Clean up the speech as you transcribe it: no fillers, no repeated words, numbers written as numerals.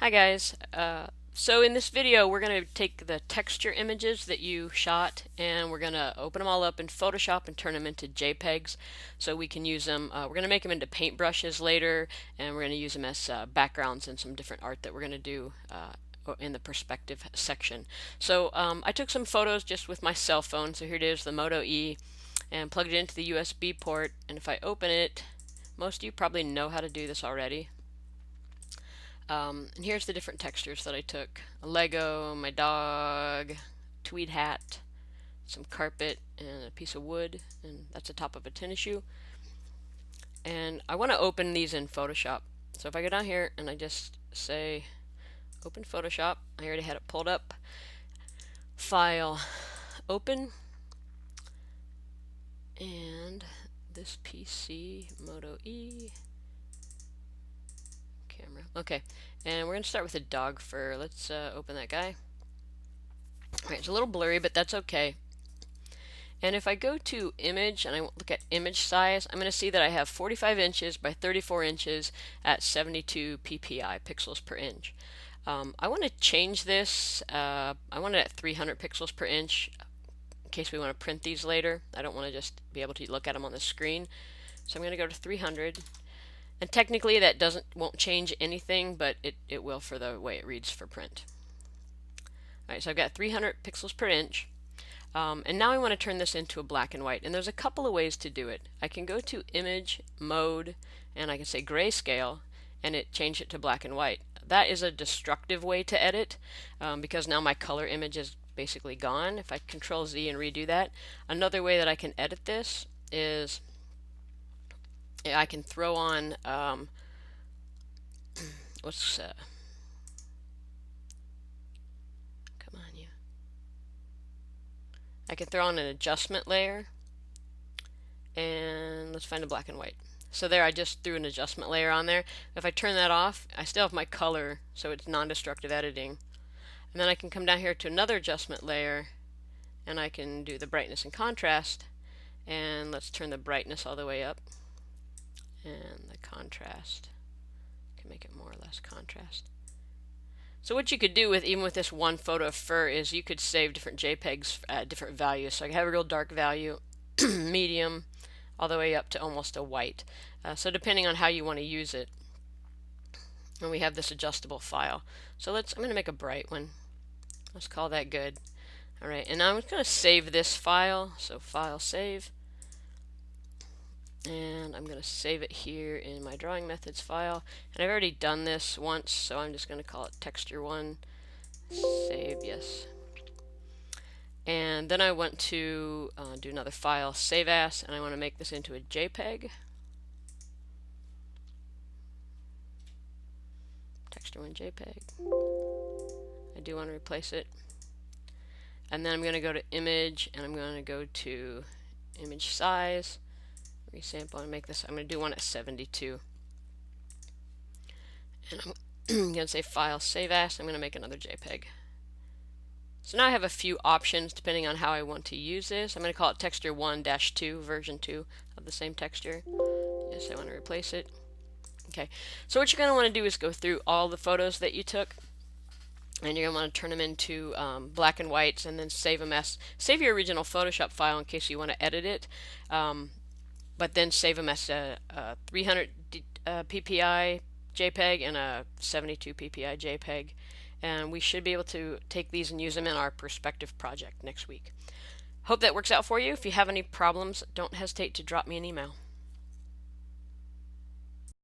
Hi guys. So in this video we're going to take the texture images that you shot and we're going to open them all up in Photoshop and turn them into JPEGs so we can use them. We're going to make them into paintbrushes later, and we're going to use them as backgrounds in some different art that we're going to do in the perspective section. So I took some photos just with my cell phone. So here it is, the Moto E, and plugged it into the USB port, and if I open it, most of you probably know how to do this already. And here's the different textures that I took. A Lego, my dog, tweed hat, some carpet, and a piece of wood, and that's the top of a tennis shoe. And I want to open these in Photoshop. So if I go down here and I just say open Photoshop, I already had it pulled up. File, open, and this PC, Moto E, camera. Okay, and we're going to start with a dog fur. Let's open that guy. Alright, it's a little blurry, but that's okay. And if I go to image and I look at image size, I'm going to see that I have 45 inches by 34 inches at 72 ppi, pixels per inch. I want to change this. I want it at 300 pixels per inch in case we want to print these later. I don't want to just be able to look at them on the screen. So I'm going to go to 300. And technically that won't change anything, but it will for the way it reads for print. Alright, so I've got 300 pixels per inch. And now I want to turn this into a black and white. And there's a couple of ways to do it. I can go to image mode and I can say grayscale and it changed it to black and white. That is a destructive way to edit because now my color image is basically gone. If I control Z and redo that. Another way that I can edit this is I can throw on I can throw on an adjustment layer, and let's find a black and white. So there, I just threw an adjustment layer on there. If I turn that off, I still have my color, so it's non-destructive editing. And then I can come down here to another adjustment layer, and I can do the brightness and contrast, and let's turn the brightness all the way up, and the contrast, can make it more or less contrast. So what you could do with even with this one photo of fur is you could save different JPEGs at different values. So I have a real dark value, medium, all the way up to almost a white. So depending on how you want to use it. And we have this adjustable file. So I'm going to make a bright one. Let's call that good. Alright, and now I'm going to save this file. So file, save. And I'm going to save it here in my drawing methods file, and I've already done this once, so I'm just going to call it texture1, save, yes. And then I want to do another file, save as, and I want to make this into a JPEG. Texture1 JPEG. I do want to replace it. And then I'm going to go to image, and I'm going to go to image size, resample, and make this. I'm going to do one at 72. And I'm going to say file, save as. I'm going to make another JPEG. So now I have a few options depending on how I want to use this. I'm going to call it texture1-2, version 2 of the same texture. Yes, I want to replace it. Okay, so what you're going to want to do is go through all the photos that you took, and you're going to want to turn them into black and whites, and then save them as, save your original Photoshop file in case you want to edit it. But then save them as a 300 ppi JPEG and a 72 ppi JPEG, and we should be able to take these and use them in our perspective project next week. Hope that works out for you. If you have any problems, don't hesitate to drop me an email.